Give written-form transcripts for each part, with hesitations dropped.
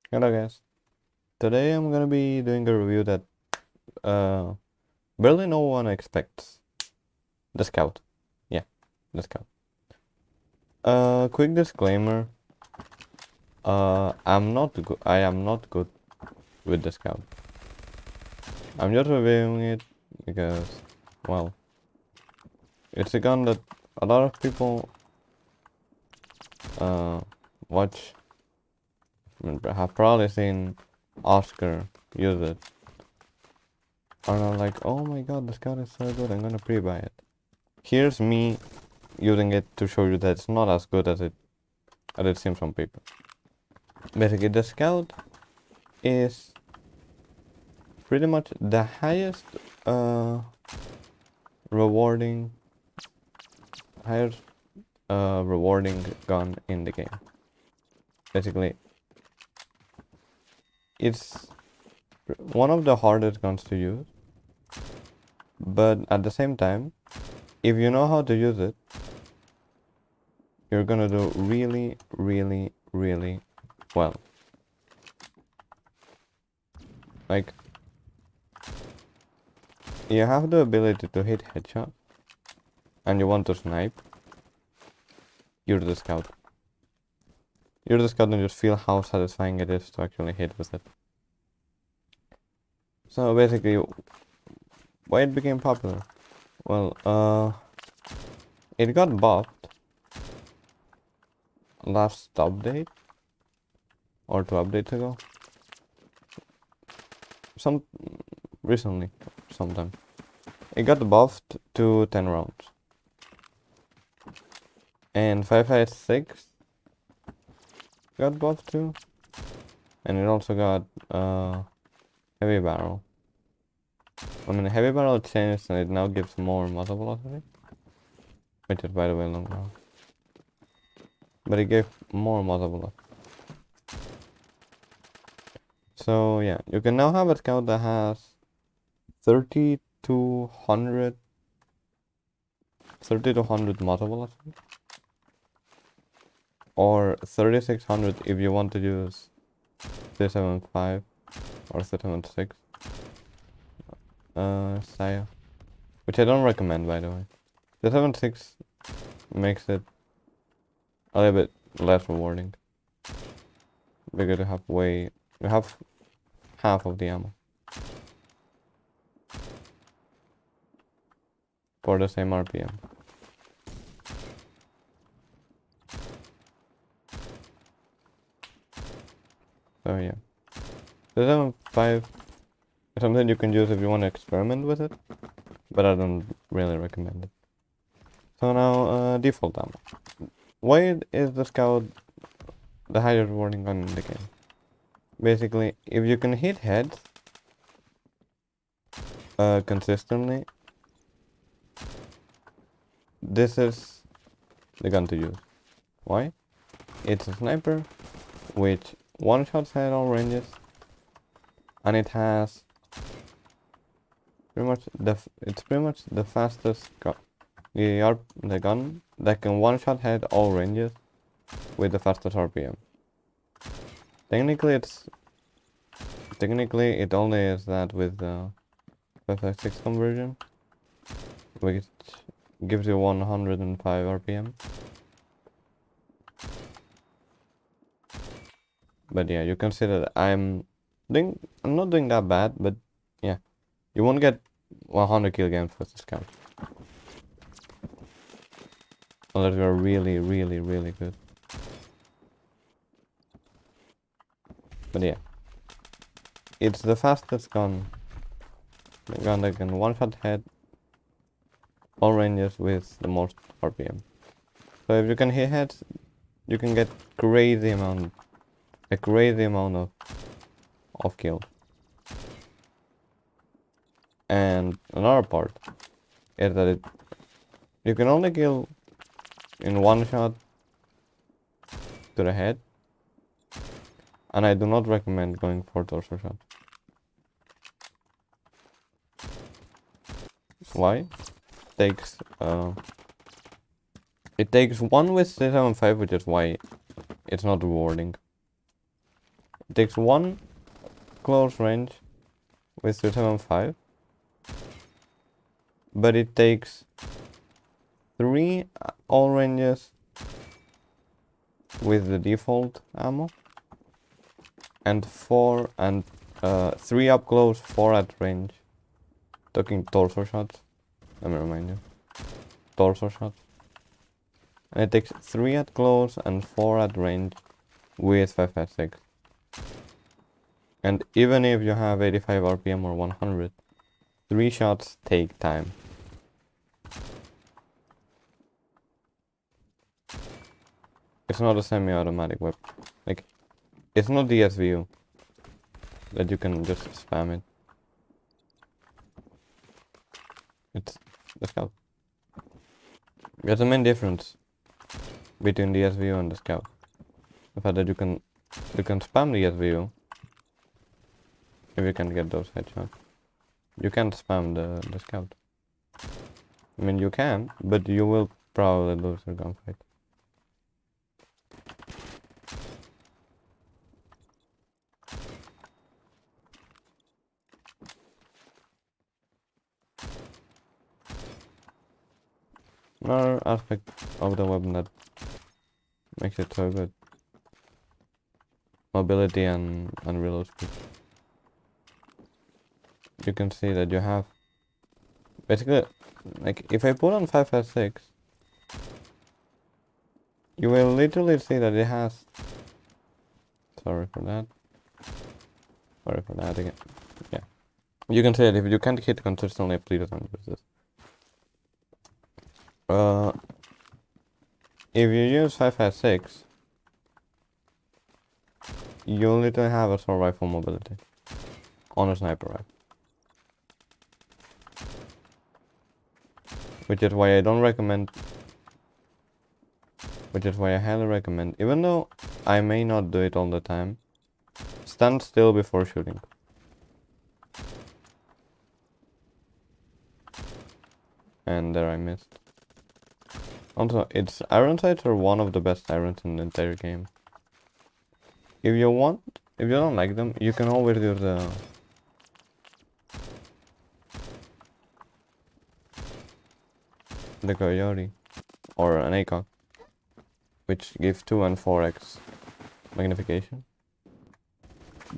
Hello guys, today I'm gonna be doing a review that uh, barely no one expects. The Scout. Yeah, the Scout. Quick disclaimer, I am not good with the Scout. I'm just reviewing it because, well, it's a gun that a lot of people uh, watch, have probably seen Oscar use it. Are not like, oh my god, the Scout is so good, I'm gonna pre-buy it. Here's me using it to show you that it's not as good as it seems on paper. Basically, the Scout is pretty much the highest uh, rewarding, highest rewarding gun in the game. Basically, it's one of the hardest guns to use, but at the same time, if you know how to use it, you're gonna do really, really, really well. Like, you have the ability to hit headshot, and you want to snipe, you're the Scout. You're just gonna just feel how satisfying it is to actually hit with it. So basically, why it became popular? Well, it got buffed last update or 2 updates ago. Some recently, sometime. It got buffed to 10 rounds. And 5.56 got buffed too. And it also got heavy barrel. I mean, heavy barrel changed and it now gives more muzzle velocity. Which is, by the way, long round. But it gave more muzzle velocity. So yeah, you can now have a Scout that has 30 to 100 muzzle velocity, or 3600 if you want to use 375 or 376 style, which I don't recommend, by the way. The 76 makes it a little bit less rewarding because you have half of the ammo for the same RPM. So yeah, the 75 is something you can use if you want to experiment with it, but I don't really recommend it. So now, default ammo. Why is the Scout the highest rewarding gun in the game? Basically, if you can hit heads consistently, this is the gun to use. Why? It's a sniper, which one-shots at all ranges, and it has it's pretty much the fastest gun. The gun that can one-shot hit all ranges with the fastest RPM. Technically, it only is that with the 5.56 conversion, which gives you 105 RPM. But yeah, you consider that I'm not doing that bad, but yeah, you won't get 100 kill games with this Scout. Unless you're really, really, really good. But yeah, it's the fastest gun. The gun that can one-shot hit all ranges with the most RPM. So if you can hit heads, you can get a crazy amount of kills. And another part is that you can only kill in one shot to the head, and I do not recommend going for torso shot. Why? Takes it takes one with 375, which is why it's not rewarding. It takes 1 close range with 275, but it takes 3 all ranges with the default ammo, and 3 up close, 4 at range. Talking torso shots. Let me remind you. Torso shots. And it takes 3 at close and 4 at range with 5.56. And even if you have 85 RPM or 100, 3 shots take time. It's not a semi-automatic weapon. Like, it's not the SVU that you can just spam it. It's the scout. There's a main difference between the SVU and the scout. The fact that you can spam the SVU if you can get those headshots. You can't spam the scout. I mean, you can, but you will probably lose your gunfight. Another aspect of the weapon that makes it so good: mobility and reload speed. You can see that you have basically, like, if I put on 5.56, you will literally see that it has. Sorry for that again. Yeah, you can see that if you can't hit consistently, please don't use this. If you use 5.56, you literally have a assault rifle mobility on a sniper rifle. Which is why I don't recommend, which is why I highly recommend, even though I may not do it all the time, stand still before shooting. And there I missed. Also, iron sights are one of the best irons in the entire game. If you don't like them, you can always use the Coyote or an ACOG, which gives 2 and 4x magnification.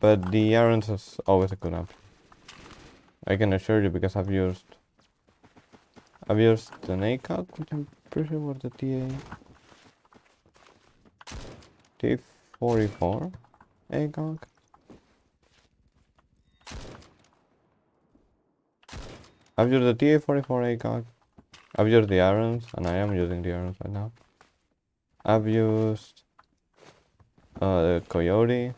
But the irons is always a good option. I can assure you, because I've used an ACOG, which I'm pretty sure was the T44 ACOG. I've used the TA44 ACOG. I've used the irons, and I am using the irons right now. I've used the Coyote,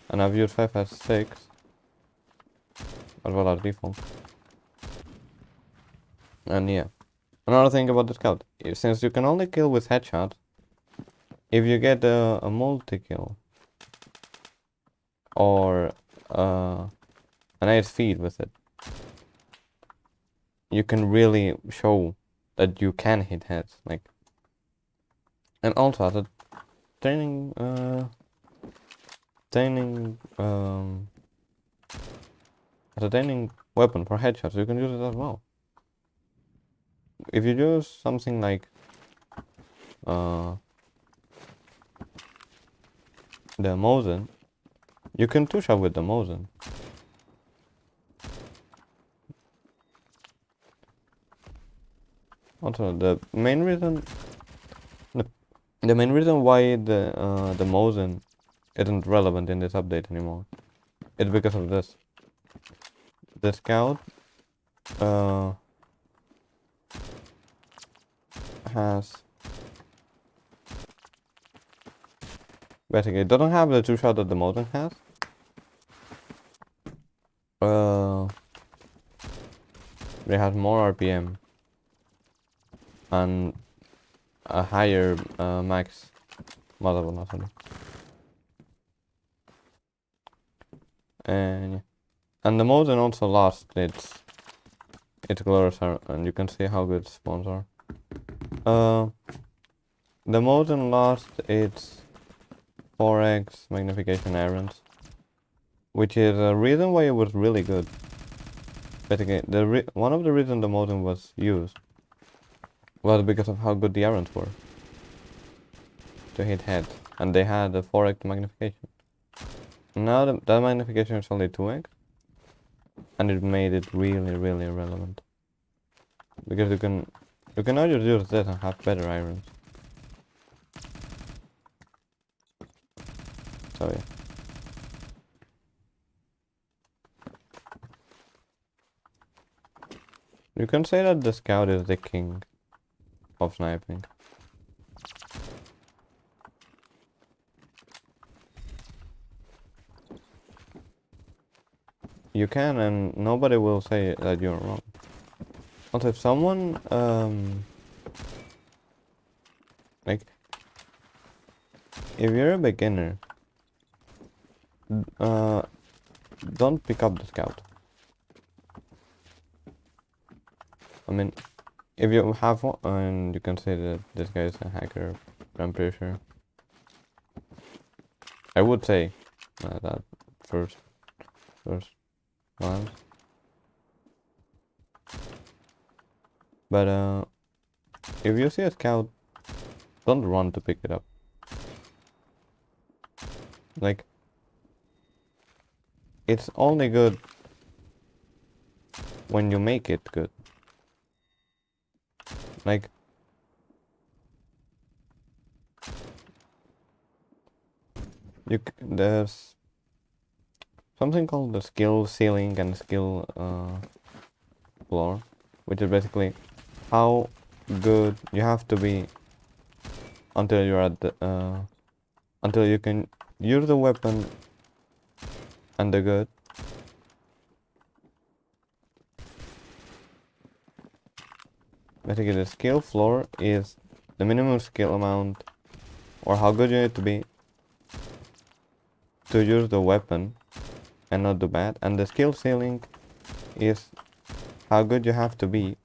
and I've used 5.56 as well as default. And yeah, another thing about the scout, since you can only kill with headshots, if you get a multi-kill or a nice feed with it, you can really show that you can hit heads. Like, and also as a training weapon for headshots, you can use it as well. If you use something like the Mosin, you can two-shot with the Mosin. Also, the main reason why the Mosin isn't relevant in this update anymore is because of this. The Scout has basically, it doesn't have the two-shot that the Mosin has. It has more RPM and a higher max muzzle velocity. And yeah. And the Mosin also lost its glorious, and you can see how good spawns are. The Mosin lost its 4x magnification irons, which is a reason why it was really good. Basically, one of the reasons the modem was used was because of how good the irons were to hit heads, and they had a 4x magnification. Now that magnification is only 2x, and it made it really, really irrelevant. Because you can now just use this and have better irons. So yeah. You can say that the scout is the king of sniping. You can, and nobody will say that you're wrong. Also, if someone, like, if you're a beginner, don't pick up the scout. I mean, if you have one, and you can say that this guy is a hacker, I'm pretty sure. I would say that first glance. But if you see a scout, don't run to pick it up. Like, it's only good when you make it good. Like, there's something called the skill ceiling and skill floor, which is basically how good you have to be until you're at the until you can use the weapon and the good. Basically, the skill floor is the minimum skill amount, or how good you need to be to use the weapon and not do bad, and the skill ceiling is how good you have to be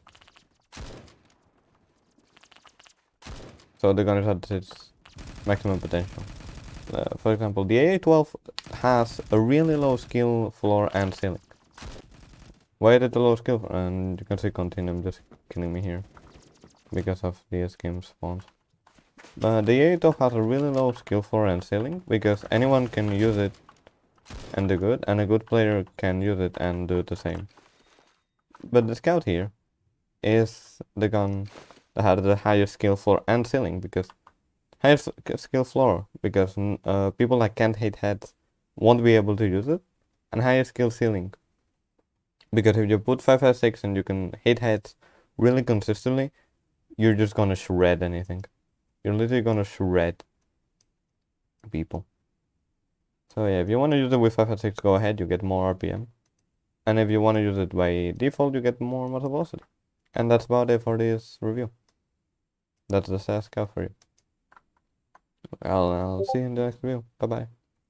so the gun is at its maximum potential. For example, the AA-12 has a really low skill floor and ceiling. Why is it a low skill? And you can see Continuum just killing me here because of the game spawns. The AA-12 has a really low skill floor and ceiling because anyone can use it and do good, and a good player can use it and do the same. But the Scout here is the gun that has the highest skill floor and ceiling, because highest skill floor because people that can't hit heads won't be able to use it, and highest skill ceiling because if you put 556 and you can hit heads really consistently, you're just gonna shred anything. You're literally gonna shred people. So yeah, if you want to use it with 556, go ahead, you get more RPM. And if you want to use it by default, you get more muzzle velocity. And that's about it for this review. That's the SAS Scout for you. I'll see you in the next video. Bye bye.